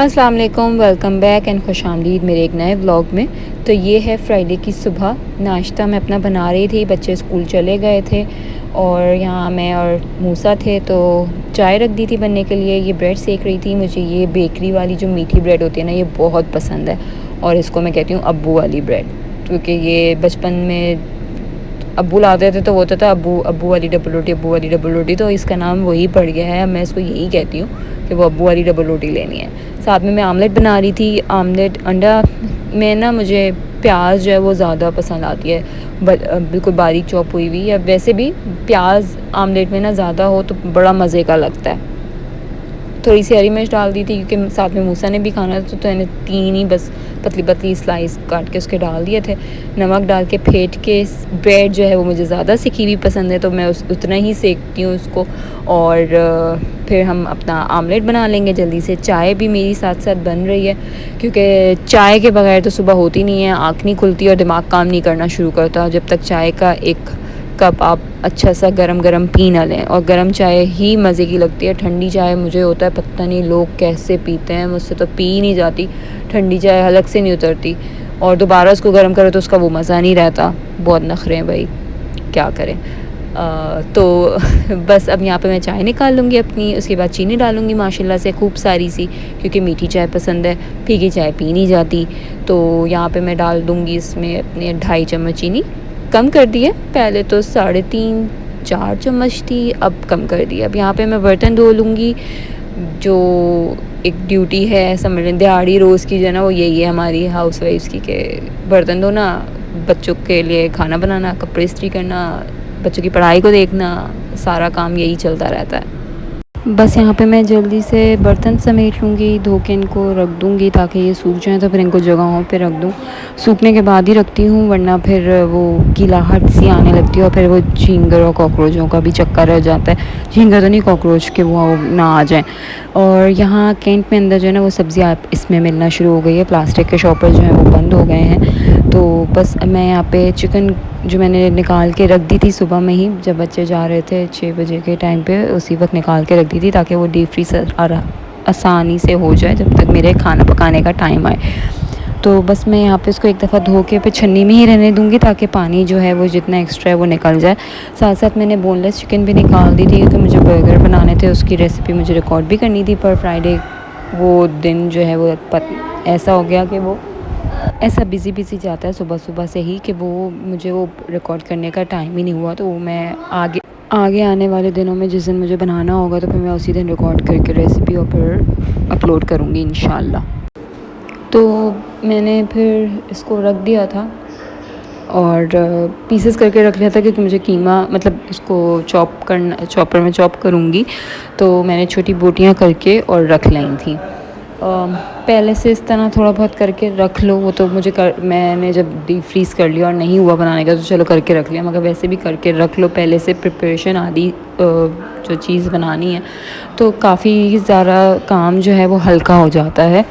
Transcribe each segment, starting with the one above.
अस्सलाम वालेकुम, welcome back and खुशामदीद मेरे एक नए व्लॉग में। तो ये है फ्राइडे की सुबह। नाश्ता मैं अपना बना रही थी, बच्चे स्कूल चले गए थे और यहाँ मैं और मूसा थे, तो चाय रख दी थी बनने के लिए। ये ब्रेड सेक रही थी। मुझे ये बेकरी वाली जो मीठी ब्रेड होती है ना, ये बहुत पसंद है और इसको मैं कहती हूँ अब्बू वाली ब्रेड, क्योंकि ये बचपन में अब्बू लाते थे तो वो होता था अब्बू अब्बू वाली डबल रोटी, अब्बू वाली डबल रोटी, तो इसका नाम वही पड़ गया है। मैं इसको यही कहती हूँ कि वो अब्बू वाली डबल रोटी लेनी है। साथ में मैं आमलेट बना रही थी। आमलेट अंडा में ना मुझे प्याज जो है वो ज़्यादा पसंद आती है, बिल्कुल बारीक चॉप हुई हुई, या वैसे भी प्याज आमलेट में ना ज़्यादा हो तो बड़ा मज़े का लगता है। थोड़ी सी हरी मिर्च डाल दी थी क्योंकि साथ में मूसा ने भी खाना था, तो मैंने 3 ही बस पतली पतली स्लाइस काट के उसके डाल दिए थे। नमक डाल के फेंट के, ब्रेड जो है वो मुझे ज़्यादा सिकी हुई पसंद है, तो मैं उतना ही सेकती हूँ उसको। और फिर हम अपना आमलेट बना लेंगे जल्दी से। चाय भी मेरी साथ साथ बन रही है, क्योंकि चाय के बगैर तो सुबह होती नहीं है, आँख नहीं खुलती और दिमाग काम नहीं करना शुरू करता जब तक चाय का एक कप आप अच्छा सा गरम गरम पी ना लें। और गरम चाय ही मज़े की लगती है। ठंडी चाय मुझे होता है पता नहीं लोग कैसे पीते हैं, मुझसे तो पी ही नहीं जाती। ठंडी चाय हलक से नहीं उतरती और दोबारा उसको गर्म करो तो उसका वो मज़ा नहीं रहता। बहुत नखरे हैं भाई, क्या करें। तो बस अब यहाँ पे मैं चाय निकाल लूँगी अपनी, उसके बाद चीनी डालूँगी माशाल्लाह से खूब सारी सी, क्योंकि मीठी चाय पसंद है, फीकी चाय पी नहीं जाती। तो यहाँ पे मैं डाल दूँगी इसमें अपने 2.5 चम्मच चीनी। कम कर दी है, पहले तो 3.5-4 चम्मच थी, अब कम कर दी। अब यहाँ पे मैं बर्तन धो लूँगी। जो एक ड्यूटी है समझ लें दिहाड़ी रोज़ की जो है ना, वो यही है हमारी हाउस वाइफ्स की, कि बर्तन धोना, बच्चों के लिए खाना बनाना, कपड़े इस्त्री करना, बच्चों की पढ़ाई को देखना, सारा काम यही चलता रहता है। बस यहाँ पे मैं जल्दी से बर्तन समेट लूँगी, धो के इनको रख दूँगी ताकि ये सूख जाएँ, तो फिर इनको जगहों पे रख दूँ। सूखने के बाद ही रखती हूँ, वरना फिर वो गीलाहट सी आने लगती है और फिर वो झींगर और कॉकरोचों का भी चक्कर रह जाता है। झींगर तो नहीं, कॉकरोच के वो ना आ जाएँ। और यहाँ कैंट में अंदर जो है ना वो सब्ज़ियाँ इसमें मिलना शुरू हो गई है, प्लास्टिक के शॉपर जो हैं वो बंद हो गए हैं। तो बस मैं यहाँ पे चिकन जो मैंने निकाल के रख दी थी सुबह में ही, जब बच्चे जा रहे थे 6 बजे के टाइम पे, उसी वक्त निकाल के रख दी थी ताकि वो डीप फ्रीज़ आसानी से हो जाए जब तक मेरे खाना पकाने का टाइम आए। तो बस मैं यहाँ पे इसको एक दफ़ा धो के फिर छन्नी में ही रहने दूँगी ताकि पानी जो है वो जितना एक्स्ट्रा है वो निकल जाए। साथ साथ मैंने बोनलेस चिकन भी निकाल दी थी क्योंकि मुझे बर्गर बनाने थे, उसकी रेसिपी मुझे रिकॉर्ड भी करनी थी, पर फ्राइडे वो दिन जो है वो ऐसा हो गया कि वो ऐसा बिज़ी जाता है सुबह सुबह से ही कि वो मुझे वो रिकॉर्ड करने का टाइम ही नहीं हुआ। तो मैं आगे आगे आने वाले दिनों में जिस दिन मुझे बनाना होगा तो फिर मैं उसी दिन रिकॉर्ड करके रेसिपी और फिर अपलोड करूँगी इंशाल्लाह। तो मैंने फिर इसको रख दिया था और पीसेस करके रख लिया था, क्योंकि मुझे कीमा मतलब इसको चॉपर में चॉप करूँगी, तो मैंने छोटी बोटियाँ करके और रख ली थी। पहले से इस तरह थोड़ा बहुत करके रख लो, वो तो मैंने जब डीप फ्रीज़ कर लिया और नहीं हुआ बनाने का तो चलो करके रख लिया, मगर वैसे भी करके रख लो पहले से प्रिपरेशन आदि जो चीज़ बनानी है, तो काफ़ी ज़्यादा काम जो है वो हल्का हो जाता है।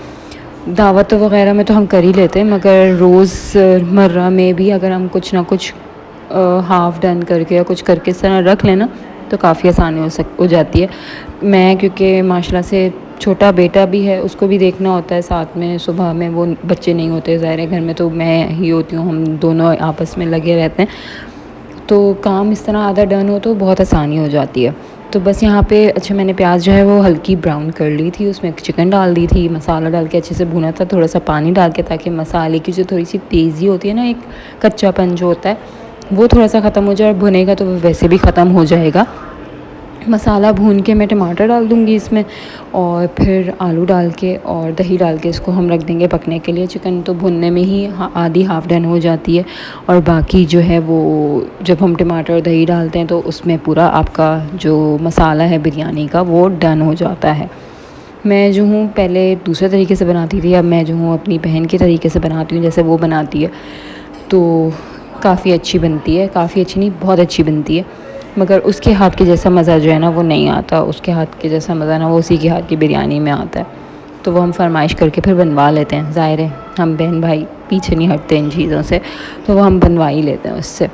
दावत वगैरह में तो हम कर ही लेते हैं, मगर रोज़मर्रा में भी अगर हम कुछ ना कुछ हाफ़ डन करके या कुछ करके इस तरह रख लेना तो काफ़ी आसानी हो जाती है। मैं क्योंकि माशाल्लाह से छोटा बेटा भी है, उसको भी देखना होता है, साथ में सुबह में वो बच्चे नहीं होते ज़ाहिर है, घर में तो मैं ही होती हूँ, हम दोनों आपस में लगे रहते हैं, तो काम इस तरह आधा डन हो तो बहुत आसानी हो जाती है। तो बस यहाँ पे अच्छा मैंने प्याज जो है वो हल्की ब्राउन कर ली थी, उसमें चिकन डाल दी थी, मसाला डाल के अच्छे से भुना था, थोड़ा सा पानी डाल के, ताकि मसाले की जो थोड़ी सी तेज़ी होती है ना, एक कच्चापन जो होता है वो थोड़ा सा ख़त्म हो जाए, और भुनेगा तो वैसे भी ख़त्म हो जाएगा। मसाला भून के मैं टमाटर डाल दूँगी इसमें, और फिर आलू डाल के और दही डाल के इसको हम रख देंगे पकने के लिए। चिकन तो भुनने में ही आधी हाफ़ डन हो जाती है, और बाकी जो है वो जब हम टमाटर और दही डालते हैं तो उसमें पूरा आपका जो मसाला है बिरयानी का वो डन हो जाता है। मैं जो हूँ पहले दूसरे तरीके से बनाती थी, अब मैं जो हूँ अपनी बहन के तरीके से बनाती हूँ, जैसे वो बनाती है तो काफ़ी अच्छी बनती है, काफ़ी अच्छी नहीं बहुत अच्छी बनती है, मगर उसके हाथ के जैसा मज़ा जो है ना वो नहीं आता। उसके हाथ के जैसा मज़ा ना वो उसी के हाथ की बिरयानी में आता है, तो वो हम फरमाइश करके फिर बनवा लेते हैं। ज़ाहिर है हम बहन भाई पीछे नहीं हटते इन चीज़ों से, तो वो हम बनवा ही लेते हैं उससे।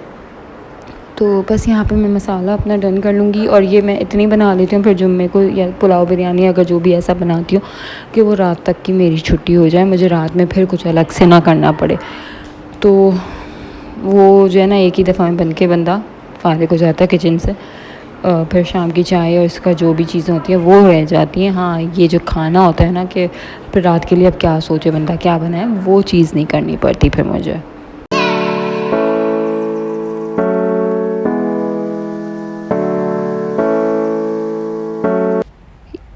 तो बस यहाँ पे मैं मसाला अपना डन कर लूँगी और ये मैं इतनी बना लेती हूँ फिर जुम्मे को या पुलाव बिरयानी अगर जो भी ऐसा बनाती हूँ कि वो रात तक की मेरी छुट्टी हो जाए, मुझे रात में फिर कुछ अलग से ना करना पड़े। तो वो जो है ना एक ही दफ़ा में बन के बंदा फारिग हो जाता है किचन से। फिर शाम की चाय और इसका जो भी चीज़ें होती हैं वो रह जाती हैं। हाँ, ये जो खाना होता है ना कि फिर रात के लिए अब क्या सोचे बंदा क्या बनाए, वो चीज़ नहीं करनी पड़ती फिर मुझे।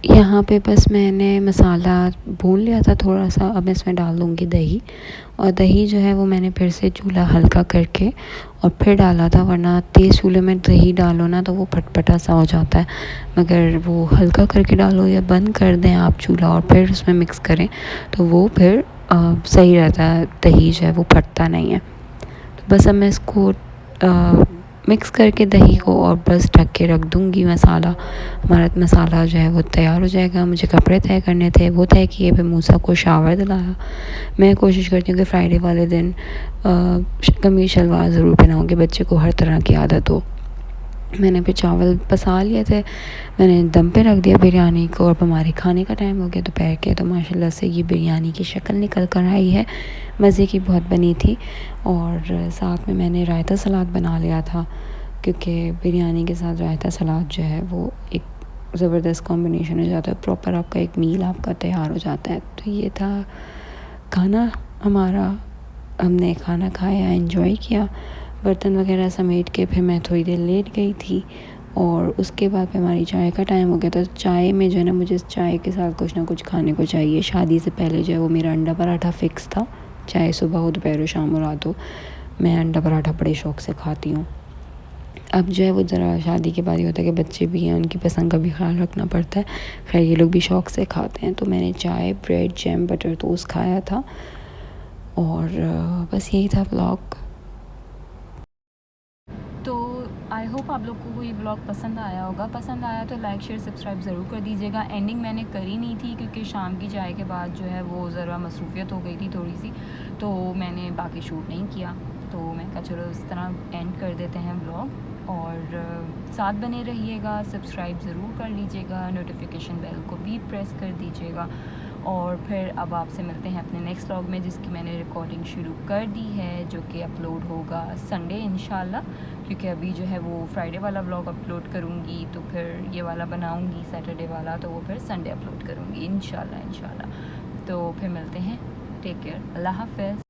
यहाँ पे बस मैंने मसाला भून लिया था थोड़ा सा, अब मैं इसमें डाल दूँगी दही। और दही जो है वो मैंने फिर से चूल्हा हल्का करके और फिर डाला था, वरना तेज़ चूल्हे में दही डालो ना तो वो फटफटा सा हो जाता है। मगर वो हल्का करके डालो या बंद कर दें आप चूल्हा और फिर उसमें मिक्स करें तो वो फिर सही रहता है, दही जो है वो फटता नहीं है। तो बस अब मैं इसको मिक्स करके दही को और बस ढक के रख दूँगी। हमारा मसाला जो है वो तैयार हो जाएगा। मुझे कपड़े तय करने थे, वो तय किए, फिर मूसा को शावर दिलाया। मैं कोशिश करती हूँ कि फ्राइडे वाले दिन कमीज़ शलवार ज़रूर पहनाऊँगी, बच्चे को हर तरह की आदत हो। मैंने फिर चावल पसा लिए थे, मैंने दम पे रख दिया बिरयानी को। अब हमारे खाने का टाइम हो गया दोपहर के, तो माशाल्लाह से ये बिरयानी की शक्ल निकल कर आई है, मज़े की बहुत बनी थी। और साथ में मैंने रायता सलाद बना लिया था, क्योंकि बिरयानी के साथ रायता सलाद जो है वो एक ज़बरदस्त कॉम्बिनेशन हो जाता है, प्रॉपर आपका एक मील आपका तैयार हो जाता है। तो ये था खाना हमारा, हमने खाना खाया, एंजॉय किया। बर्तन वगैरह समेट के फिर मैं थोड़ी देर लेट गई थी और उसके बाद फिर हमारी चाय का टाइम हो गया था। चाय में जो है ना मुझे चाय के साथ कुछ ना कुछ खाने को चाहिए। शादी से पहले जो है वो मेरा अंडा पराठा फ़िक्स था, चाहे सुबह हो, दोपहर हो, शाम हो, रात हो, मैं अंडा पराठा बड़े शौक़ से खाती हूँ। अब जो है वो ज़रा शादी के बाद ये होता है कि बच्चे भी हैं, उनकी पसंद का भी ख्याल रखना पड़ता है। खैर ये लोग भी शौक़ से खाते हैं। तो मैंने चाय, ब्रेड, जैम, बटर टोस्ट खाया था और बस यही था व्लॉग। तो आई होप आप लोग को ये व्लॉग पसंद आया होगा। पसंद आया तो लाइक शेयर सब्सक्राइब ज़रूर कर दीजिएगा। एंडिंग मैंने करी नहीं थी क्योंकि शाम की चाय के बाद जो है वो ज़रा मसरूफ़ियत हो गई थी थोड़ी सी, तो मैंने बाकी शूट नहीं किया। तो मैं कहा चलो इस तरह एंड कर देते हैं व्लॉग। और साथ बने रहिएगा, सब्सक्राइब ज़रूर कर लीजिएगा, नोटिफिकेशन बेल को भी प्रेस कर दीजिएगा। और फिर अब आपसे मिलते हैं अपने नेक्स्ट व्लॉग में, जिसकी मैंने रिकॉर्डिंग शुरू कर दी है, जो कि अपलोड होगा संडे इंशाल्लाह। क्योंकि अभी जो है वो फ्राइडे वाला व्लॉग अपलोड करूँगी, तो फिर ये वाला बनाऊँगी सैटरडे वाला, तो वो फिर संडे अपलोड करूँगी इंशाल्लाह। तो फिर मिलते हैं, टेक केयर, अल्लाह हाफ़िज़।